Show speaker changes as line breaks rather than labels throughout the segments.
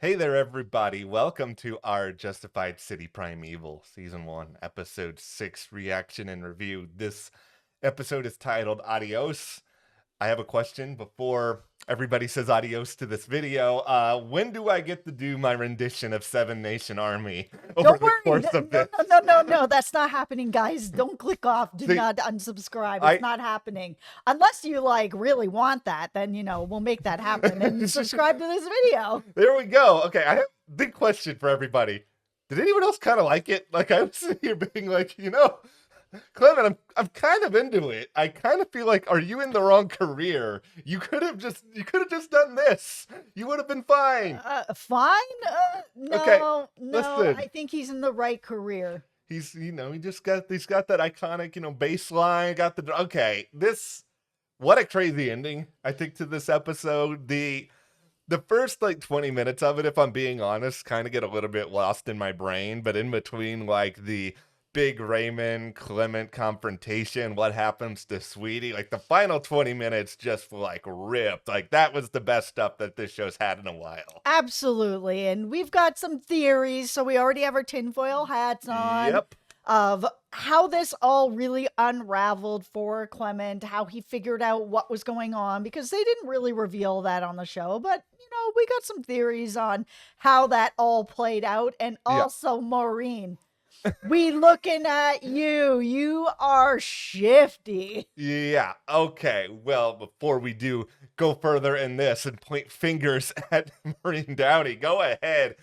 Hey there, everybody. Welcome to our Justified City Primeval Season 1, Episode 6 reaction and review. This episode is titled Adios. I have a question before everybody says adios to this video. When do I get to do my rendition of Seven Nation Army over
Don't
the
worry.
course
No,
of
no,
this?
no, no, no, no. That's not happening, guys. Don't click off. Do
See,
not unsubscribe. It's
I.
not happening. Unless you really want that, then we'll make that happen and subscribe to this video.
There we go. Okay, I have a big question for everybody. Did anyone else kind of like it? Like, I was sitting here being like, Clement, I'm kind of into it. I kind of feel like, are you in the wrong career? You could have just done this. You would have been fine.
Fine?
Okay,
No,
listen.
I think he's in the right career.
He's he's got that iconic, bass line, okay, what a crazy ending, I think, to this episode. The first 20 minutes of it, if I'm being honest, kind of get a little bit lost in my brain, but in between the big Raymond Clement confrontation, what happens to Sweetie, the final 20 minutes just ripped. That was the best stuff that this show's had in a while.
Absolutely. And we've got some theories, so we already have our tinfoil hats on.
Yep.
Of how this all really unraveled for Clement, how he figured out what was going on, because they didn't really reveal that on the show, but we got some theories on how that all played out. And also, Maureen, we looking at you. You are shifty.
Yeah, okay. Well, before we do go further in this and point fingers at Maureen Downey, go ahead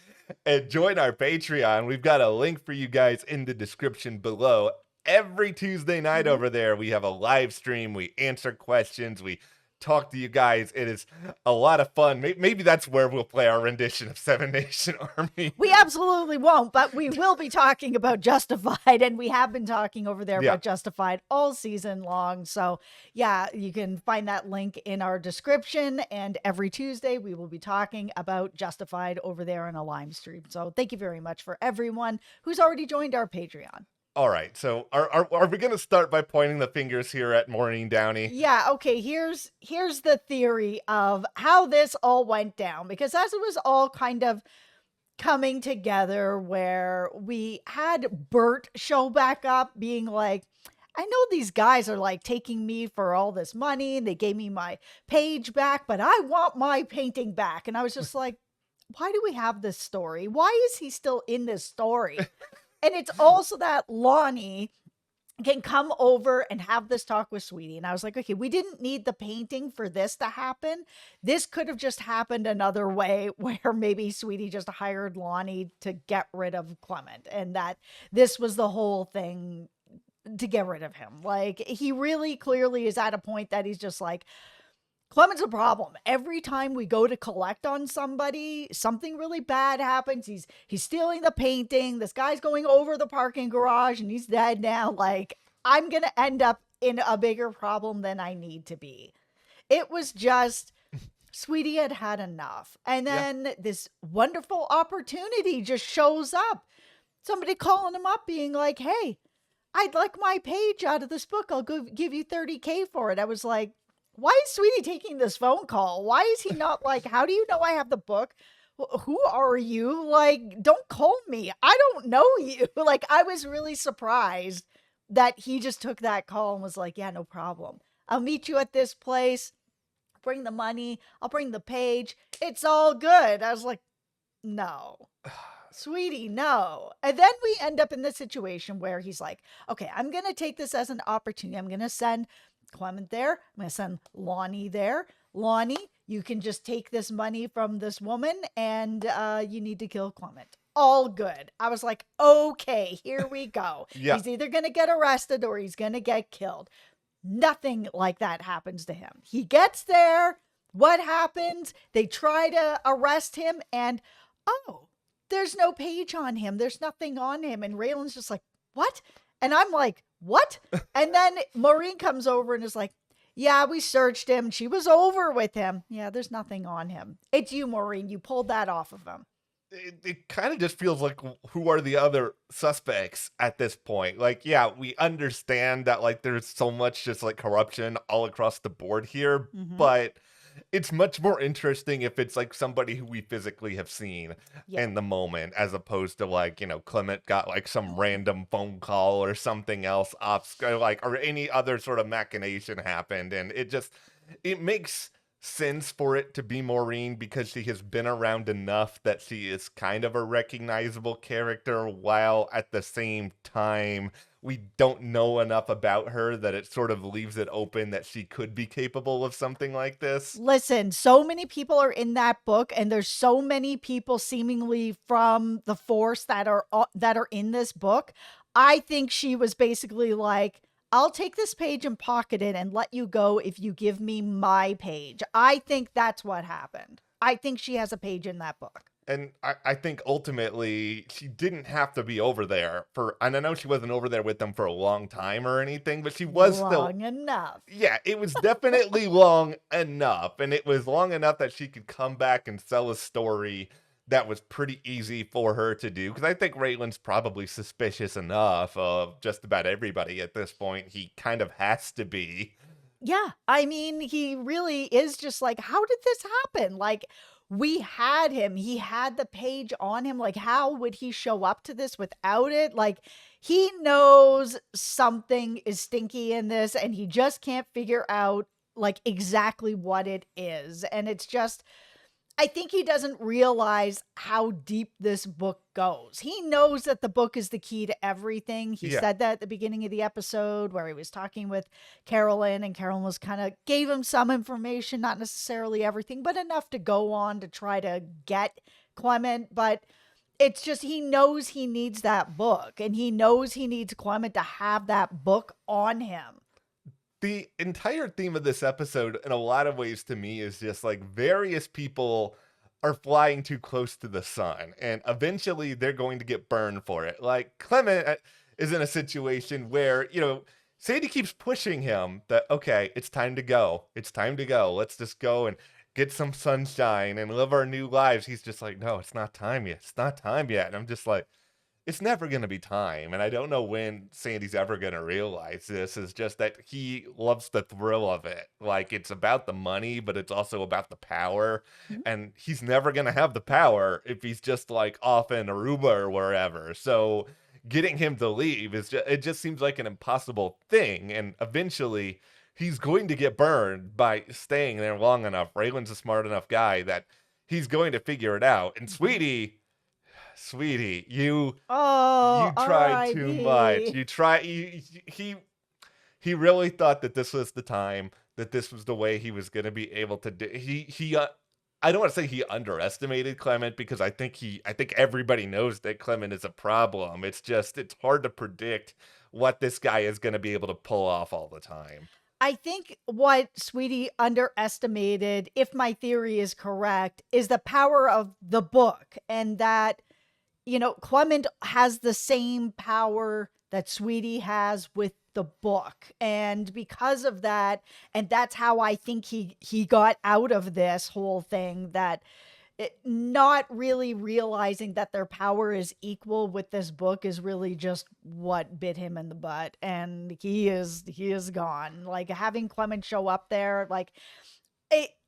and join our Patreon. We've got a link for you guys in the description below. Every Tuesday night over there, we have a live stream. We answer questions. We talk to you guys. It is a lot of fun. Maybe that's where we'll play our rendition of Seven Nation Army.
We absolutely won't, but we will be talking about Justified, and we have been talking over there about Justified all season long. So yeah, you can find that link in our description, and every Tuesday we will be talking about Justified over there in a live stream. So thank you very much for everyone who's already joined our Patreon.
All right, so are we going to start by pointing the fingers here at Maureen Downey?
Yeah, okay, here's the theory of how this all went down, because as it was all kind of coming together, where we had Bert show back up being like, I know these guys are taking me for all this money and they gave me my page back, but I want my painting back. And I was just like, why do we have this story? Why is he still in this story? And it's also that Lonnie can come over and have this talk with Sweetie. And I was like, okay, we didn't need the painting for this to happen. This could have just happened another way, where maybe Sweetie just hired Lonnie to get rid of Clement, and that this was the whole thing to get rid of him. He really clearly is at a point that he's just like, Clement's a problem. Every time we go to collect on somebody, something really bad happens. He's stealing the painting. This guy's going over the parking garage and he's dead now. I'm going to end up in a bigger problem than I need to be. It was just, Sweetie had had enough. And then this wonderful opportunity just shows up. Somebody calling him up being like, hey, I'd like my page out of this book. I'll give you $30K for it. I was like, why is Sweetie taking this phone call? Why is he not how do you know I have the book? Who are you? Don't call me. I don't know you. I was really surprised that he just took that call and was like, yeah, no problem. I'll meet you at this place. Bring the money. I'll bring the page. It's all good. I was like, no. Sweetie, no. And then we end up in this situation where he's like, okay, I'm going to take this as an opportunity. I'm going to send Clement there. I'm going to send Lonnie there. Lonnie, you can just take this money from this woman and you need to kill Clement. All good. I was like, okay, here we go. He's either going to get arrested or he's going to get killed. Nothing like that happens to him. He gets there. What happens? They try to arrest him and, oh, there's no page on him. There's nothing on him. And Raylan's just like, what? And I'm like, what? And then Maureen comes over and is like, yeah, we searched him. She was over with him. Yeah, there's nothing on him. It's you, Maureen. You pulled that off of him.
It kind of just feels like, who are the other suspects at this point? Yeah, we understand that there's so much just corruption all across the board here, but it's much more interesting if it's like somebody who we physically have seen
Yeah.
in the moment, as opposed to like, Clement got like some random phone call or something else off, like, or any other sort of machination happened. And it makes sense for it to be Maureen because she has been around enough that she is kind of a recognizable character, while at the same time we don't know enough about her that it sort of leaves it open that she could be capable of something like this.
Listen, so many people are in that book, and there's so many people seemingly from the Force that are in this book. I think she was basically like, "I'll take this page and pocket it and let you go if you give me my page." I think that's what happened. I think she has a page in that book.
And I think ultimately she didn't have to be over there and I know she wasn't over there with them for a long time or anything, but she was still,
Long enough.
yeah, it was definitely long enough. And it was long enough that she could come back and sell a story that was pretty easy for her to do. Because I think Raylan's probably suspicious enough of just about everybody at this point. He kind of has to be.
Yeah, I mean, he really is just like, how did this happen? Like, we had him, he had the page on him. Like, how would he show up to this without it? Like, he knows something is stinky in this, and he just can't figure out like exactly what it is. And it's just, I think he doesn't realize how deep this book goes. He knows that the book is the key to everything. He
Yeah.
said that at the beginning of the episode where he was talking with Carolyn, and Carolyn was kind of gave him some information, not necessarily everything, but enough to go on to try to get Clement. But it's just he knows he needs that book, and he knows he needs Clement to have that book on him.
The entire theme of this episode, in a lot of ways, to me, is just like various people are flying too close to the sun, and eventually they're going to get burned for it. Like Clement is in a situation where, Sadie keeps pushing him that, okay, it's time to go. It's time to go. Let's just go and get some sunshine and live our new lives. He's just like, no, it's not time yet. It's not time yet. And I'm just like, it's never going to be time. And I don't know when Sandy's ever going to realize this. Is just that he loves the thrill of it. Like, it's about the money, but it's also about the power.
Mhm.
And he's never going to have the power if he's just like off in Aruba or wherever. So getting him to leave it just seems like an impossible thing. And eventually he's going to get burned by staying there long enough. Raylan's a smart enough guy that he's going to figure it out. And Sweetie,
Oh,
you tried too much.
R.I.P.
He really thought that this was the time, that this was the way he was going to be able to do. I don't want to say he underestimated Clement, because I think everybody knows that Clement is a problem. It's hard to predict what this guy is going to be able to pull off all the time.
I think what Sweetie underestimated, if my theory is correct, is the power of the book, and that, Clement has the same power that Sweetie has with the book. And because of that, and that's how I think he got out of this whole thing, that not really realizing that their power is equal with this book is really just what bit him in the butt. And he is gone. Like, having Clement show up there, like,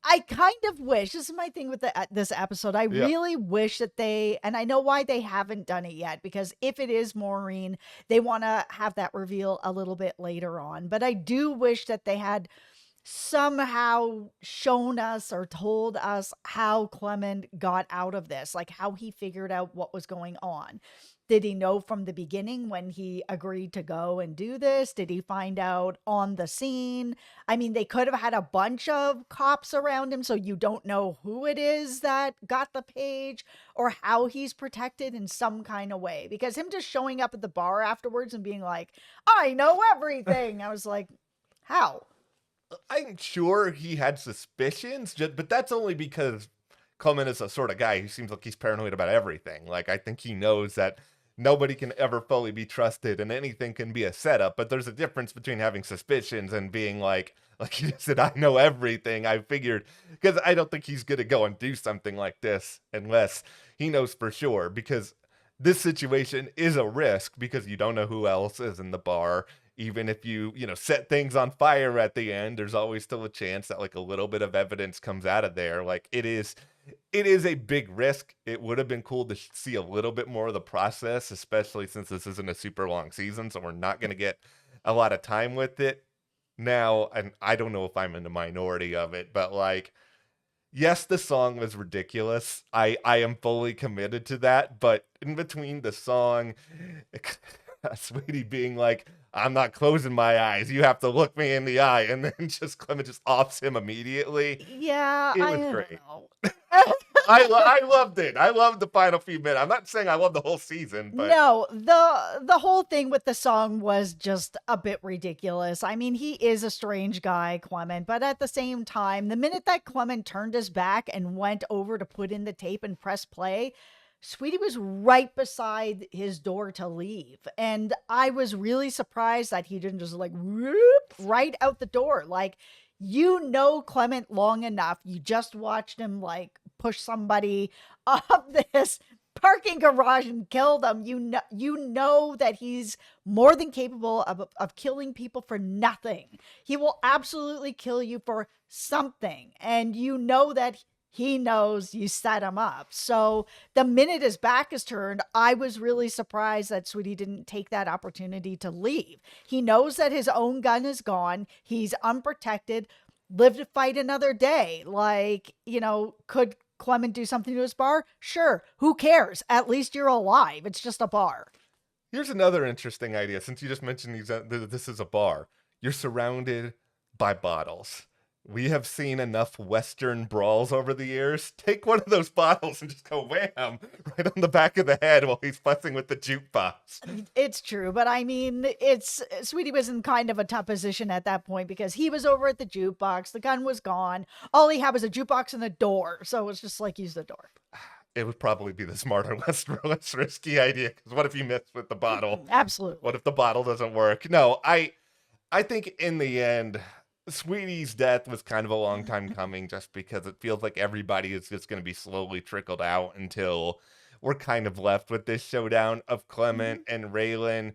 I kind of wish, this is my thing with this episode. I
Yeah.
really wish that and I know why they haven't done it yet, because if it is Maureen, they want to have that reveal a little bit later on. But I do wish that they had somehow shown us or told us how Clement got out of this, like how he figured out what was going on. Did he know from the beginning when he agreed to go and do this? Did he find out on the scene? I mean, they could have had a bunch of cops around him, so you don't know who it is that got the page or how he's protected in some kind of way. Because him just showing up at the bar afterwards and being like, I know everything. I was like, how?
I'm sure he had suspicions, but that's only because Clement is a sort of guy who seems like he's paranoid about everything. Like, I think he knows that nobody can ever fully be trusted and anything can be a setup, but there's a difference between having suspicions and being like you just said, I know everything. I figured, because I don't think he's going to go and do something like this unless he knows for sure, because this situation is a risk because you don't know who else is in the bar. even if you know, set things on fire at the end, there's always still a chance that like a little bit of evidence comes out of there. Like it is a big risk. It would have been cool to see a little bit more of the process, especially since this isn't a super long season, so we're not going to get a lot of time with it. Now, and I don't know if I'm in the minority of it, but like, yes, the song was ridiculous. I am fully committed to that, but in between the song, Sweetie being like, "I'm not closing my eyes. You have to look me in the eye," and then just Clement just offs him immediately.
Yeah,
It
I
was
don't
great.
know.
I loved it. I loved the final few minutes. I'm not saying I love the whole season, but
No, the whole thing with the song was just a bit ridiculous. I mean, he is a strange guy, Clement, but at the same time, the minute that Clement turned his back and went over to put in the tape and press play, Sweetie was right beside his door to leave. And I was really surprised that he didn't just like whoop right out the door. Like, you know Clement long enough. You just watched him like push somebody off this parking garage and kill them. You know that he's more than capable of killing people for nothing. He will absolutely kill you for something. And you know that he knows you set him up. So the minute his back is turned, I was really surprised that Sweetie didn't take that opportunity to leave. He knows that his own gun is gone. He's unprotected. Live to fight another day. Like, could Clement do something to his bar? Sure. Who cares? At least you're alive. It's just a bar.
here's another interesting idea. Since you just mentioned this is a bar, you're surrounded by bottles. We have seen enough Western brawls over the years. Take one of those bottles and just go wham right on the back of the head while he's fussing with the jukebox.
It's true, but I mean, it's Sweetie was in kind of a tough position at that point because he was over at the jukebox. The gun was gone. All he had was a jukebox and a door. So it was just like, use the door.
It would probably be the smarter, less risky idea. Because what if you miss with the bottle?
Absolutely.
What if the bottle doesn't work? No, I think in the end, Sweetie's death was kind of a long time coming just because it feels like everybody is just going to be slowly trickled out until we're kind of left with this showdown of Clement
Mhm.
and Raylan.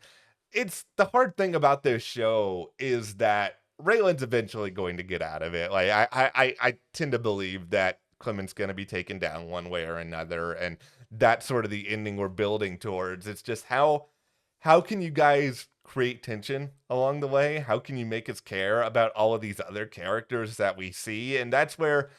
It's the hard thing about this show is that Raylan's eventually going to get out of it. Like I tend to believe that Clement's going to be taken down one way or another, and that's sort of the ending we're building towards. It's just how can you guys create tension along the way? How can you make us care about all of these other characters that we see? And that's where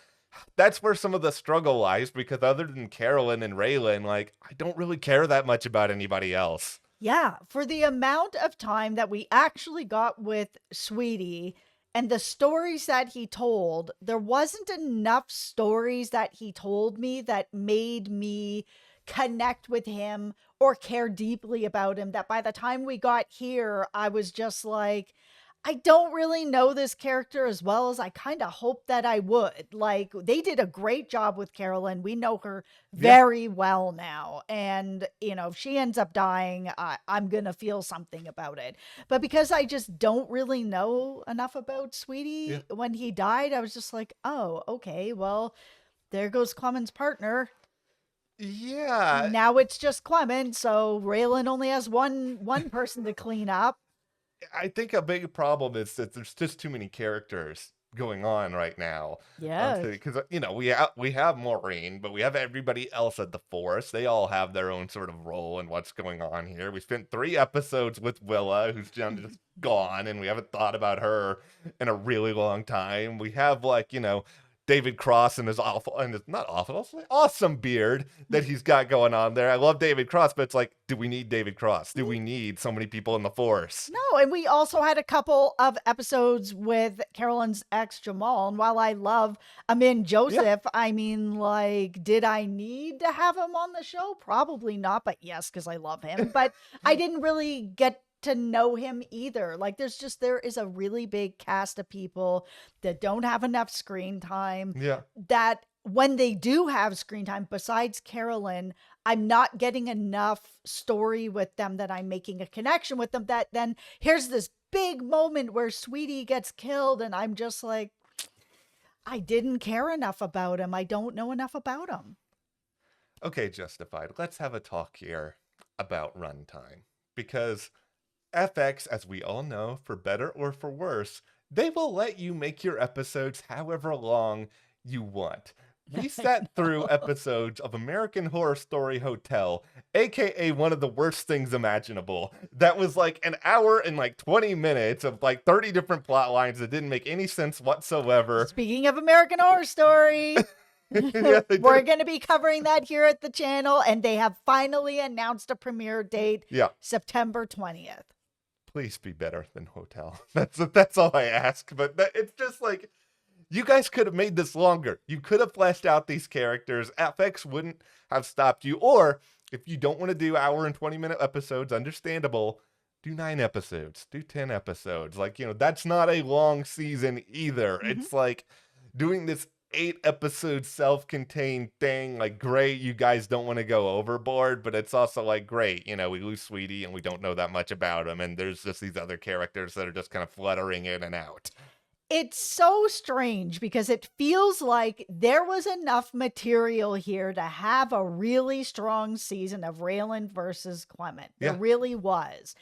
some of the struggle lies because other than Carolyn and Raylan, like I don't really care that much about anybody else.
Yeah, for the amount of time that we actually got with Sweetie and the stories that he told, there wasn't enough stories that he told me that made me connect with him or care deeply about him. That by the time we got here, I was just like, I don't really know this character as well as I kind of hoped that I would. Like, they did a great job with Carolyn. We know her
Yeah.
very well now. And, if she ends up dying, I'm going to feel something about it. But because I just don't really know enough about
Yeah.
Sweetie when he died, I was just like, oh, okay, well, there goes Clement's partner.
Yeah.
Now it's just Clement. So Raylan only has one person to clean up.
I think a big problem is that there's just too many characters going on right now.
Yes.
Because we have Maureen, but we have everybody else at the force. They all have their own sort of role in what's going on here. We spent 3 episodes with Willa, who's just gone, and we haven't thought about her in a really long time. We have David Cross and his awful and his not awful, awesome beard that he's got going on there. I love David Cross, but it's like, do we need David Cross? Do we need so many people in the force?
No, and we also had a couple of episodes with Carolyn's ex Jamal. And while I love Amin
Yeah.
Joseph, I mean, like, did I need to have him on the show? Probably not, but yes, because I love him. But I didn't really get to know him either. Like, there is a really big cast of people that don't have enough screen time,
Yeah.
that when they do have screen time, besides Carolyn, I'm not getting enough story with them that I'm making a connection with them. That then here's this big moment where Sweetie gets killed, and I'm just like, I didn't care enough about him. I don't know enough about him.
Okay, Justified. Let's have a talk here about runtime. Because FX, as we all know, for better or for worse, they will let you make your episodes however long you want. We
I
sat through
know.
episodes of American Horror Story Hotel, aka one of the worst things imaginable. That was like an hour and like 20 minutes of like 30 different plot lines that didn't make any sense whatsoever.
Speaking of American Horror Story,
Yeah, they did
we're
it.
going to be covering that here at the channel, and they have finally announced a premiere date,
Yeah,
September 20th.
please be better than Hotel. That's all I ask. But it's just like, you guys could have made this longer. You could have fleshed out these characters. FX wouldn't have stopped you. Or if you don't want to do hour and 20-minute episodes, understandable, do 9 episodes, do 10 episodes. Like, that's not a long season either.
Mhm.
It's like doing this 8-episode self-contained thing. Like, great, you guys don't want to go overboard, but it's also like, great, we lose Sweetie and we don't know that much about him. And there's just these other characters that are just kind of fluttering in and out.
It's so strange because it feels like there was enough material here to have a really strong season of Raylan versus Clement. There
Yeah.
really was.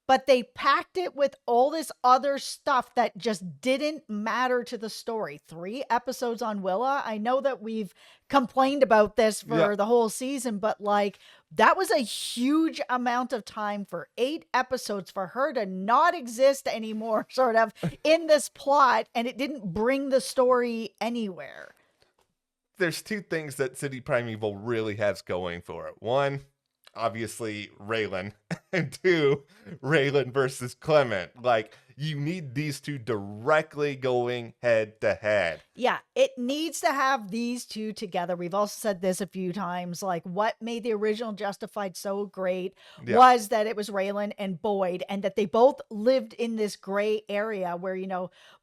But they packed it with all this other stuff that just didn't matter to the story. 3 episodes on Willa. I know that we've complained about this for
Yeah.
the whole season, but like that was a huge amount of time for 8 episodes for her to not exist anymore, sort of in this plot, and it didn't bring the story anywhere.
There's 2 things that City Primeval really has going for it. 1, obviously Raylan, and 2, Raylan versus Clement. Like, you need these 2 directly going head to head.
Yeah, it needs to have these 2 together. We've also said this a few times. Like, what made the original Justified so great
Yeah.
was that it was Raylan and Boyd, and that they both lived in this gray area where,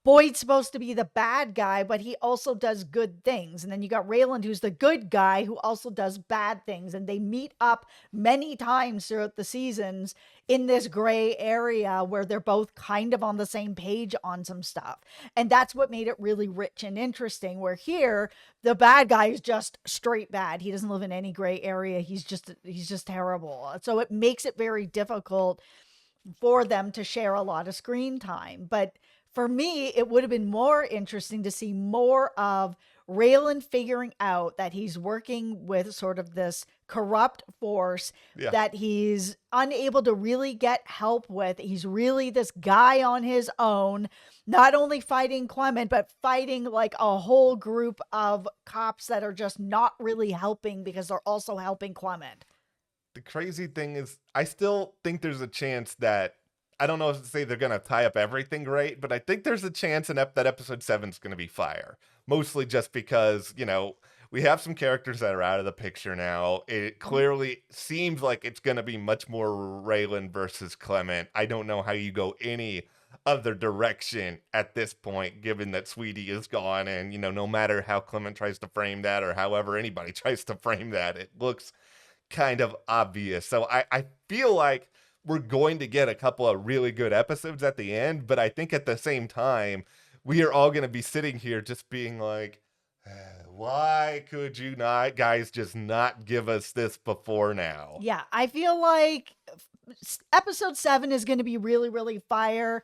Boyd's supposed to be the bad guy, but he also does good things. And then you got Raylan, who's the good guy, who also does bad things. And they meet up many times throughout the seasons in this gray area where they're both kind of on the same page on some stuff. And that's what made it really rich and interesting, where here the bad guy is just straight bad. He doesn't live in any gray area. He's just terrible. So it makes it very difficult for them to share a lot of screen time. But for me, it would have been more interesting to see more of Raylan figuring out that he's working with sort of this corrupt force
Yeah.
that he's unable to really get help with. He's really this guy on his own, not only fighting Clement, but fighting like a whole group of cops that are just not really helping because they're also helping Clement.
The crazy thing is, I still think there's a chance that, I don't know if to say they're going to tie up everything great, but I think there's a chance that episode 7 is going to be fire. Mostly just because, we have some characters that are out of the picture now. It clearly seems like it's going to be much more Raylan versus Clement. I don't know how you go any other direction at this point, given that Sweetie is gone. And, no matter how Clement tries to frame that, or however anybody tries to frame that, it looks kind of obvious. So I feel like we're going to get a couple of really good episodes at the end, but I think at the same time, we are all going to be sitting here just being like, why could you not, guys, just not give us this before now?
Yeah, I feel like episode 7 is going to be really, really fire.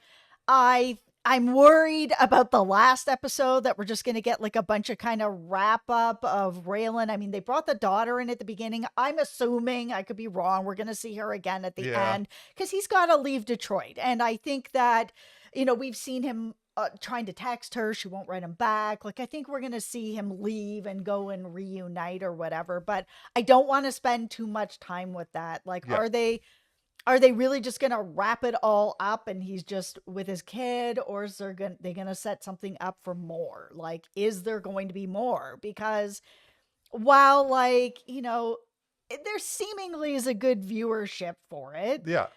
I'm worried about the last episode that we're just going to get like a bunch of kind of wrap up of Raylan. I mean, they brought the daughter in at the beginning. I'm assuming, I could be wrong, we're going to see her again at the end because he's got to leave Detroit. And I think that, we've seen him trying to text her. She won't write him back. Like, I think we're going to see him leave and go and reunite or whatever. But I don't want to spend too much time with that. Like, are they really just going to wrap it all up and he's just with his kid, or is they going to set something up for more? Like, is there going to be more? Because while there seemingly is a good viewership for it.
Yeah.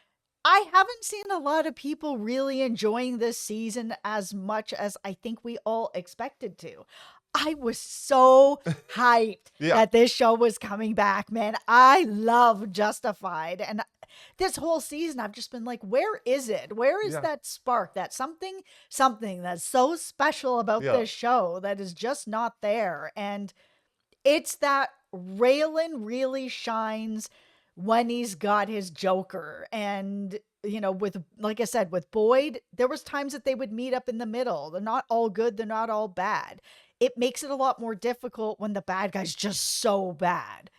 I haven't seen a lot of people really enjoying this season as much as I think we all expected to. I was so hyped that this show was coming back, man. I love Justified. And this whole season, I've just been like, where is it? Where is that spark? That something that's so special about this show that is just not there. And it's that Raylan really shines when he's got his Joker. And with, like I said, with Boyd, there was times that they would meet up in the middle. They're not all good, they're not all bad. It makes it a lot more difficult when the bad guy's just so bad.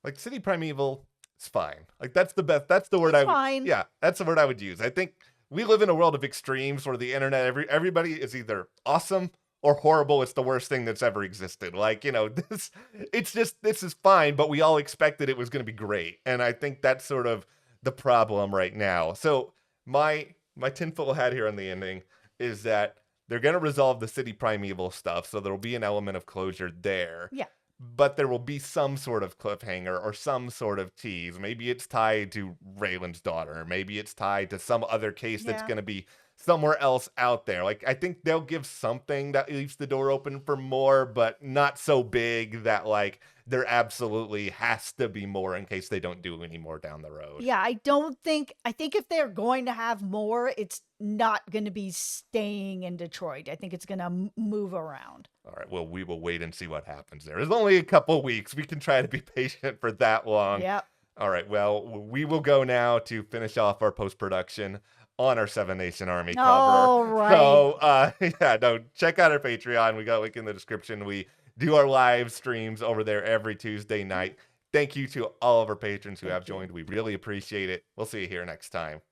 Like City Primeval, it's fine. Like that's the best. That's the word
It's
I would.
fine.
Yeah, that's the word I would use. I think we live in a world of extremes where the internet, everybody is either awesome or horrible. It's the worst thing that's ever existed. Like this. It's just this is fine, but we all expected it was going to be great, and I think that's sort of the problem right now. So my tinfoil hat here on the ending is that they're going to resolve the City Primeval stuff, so there'll be an element of closure there,
Yeah.
but there will be some sort of cliffhanger or some sort of tease. Maybe it's tied to Raylan's daughter. Maybe it's tied to some other case that's
Yeah.
going to be somewhere else out there. Like, I think they'll give something that leaves the door open for more, but not so big that, like, there absolutely has to be more in case they don't do any more down the road.
Yeah, I think if they're going to have more, it's not going to be staying in Detroit. I think it's going to move around.
All right, well, we will wait and see what happens there. It's only a couple weeks. We can try to be patient for that long.
Yep.
All right, well, we will go now to finish off our post-production on our Seven Nation Army cover.
All right.
So, yeah, no, check out our Patreon. We got a link in the description. We do our live streams over there every Tuesday night. Thank you to all of our patrons who have joined. We really appreciate it. We'll see you here next time.